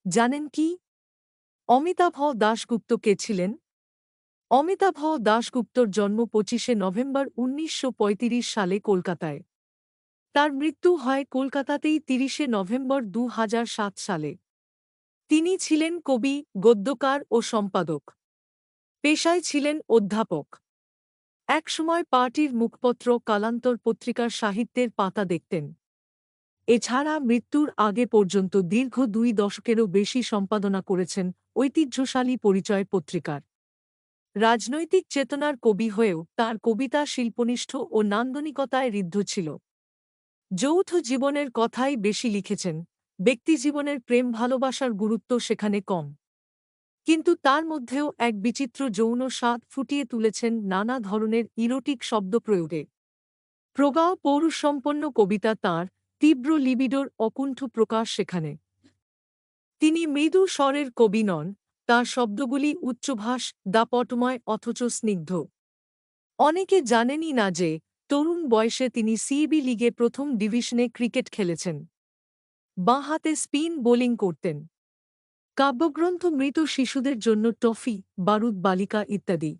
জানেন কি অমিতাভ দাশগুপ্ত কে ছিলেন? অমিতাভ দাশগুপ্তর জন্ম ২৫শে নভেম্বর ১৯৩৫ সালে কলকাতায়। তার মৃত্যু হয় কলকাতাতেই ৩০শে নভেম্বর ২০০৭ সালে। তিনি ছিলেন কবি, গদ্যকার ও সম্পাদক। পেশায় ছিলেন অধ্যাপক। একসময় পার্টির মুখপত্র কালান্তর পত্রিকার সাহিত্যের পাতা দেখতেন। এছাড়া মৃত্যুর আগে পর্যন্ত দীর্ঘ ২ দশকেরও বেশি সম্পাদনা করেছেন ঐতিহ্যশালী পরিচয় পত্রিকার। রাজনৈতিক চেতনার কবি হয়েও তাঁর কবিতা শিল্পনিষ্ঠ ও নান্দনিকতায় ঋদ্ধ ছিল। যৌথ জীবনের কথাই বেশি লিখেছেন, ব্যক্তিজীবনের প্রেম ভালোবাসার গুরুত্ব সেখানে কম। কিন্তু তার মধ্যেও এক বিচিত্র যৌন স্বাদ ফুটিয়ে তুলেছেন নানা ধরনের ইরোটিক শব্দপ্রয়োগে। প্রগাঢ় পৌরুষসম্পন্ন কবিতা তাঁর, তীব্র লিবিডোর অকুণ্ঠ প্রকাশ সেখানে। তিনি মৃদু স্বরের কবি নন, তাঁর শব্দগুলি উচ্চভাস, দাপটময় অথচ স্নিগ্ধ। অনেকে জানেনই না যে তরুণ বয়সে তিনি সিবি লিগে প্রথম ডিভিশনে ক্রিকেট খেলেছেন। বাঁ হাতে স্পিন বোলিং করতেন। কাব্যগ্রন্থ, মৃত শিশুদের জন্য টফি, বারুদ বালিকা ইত্যাদি।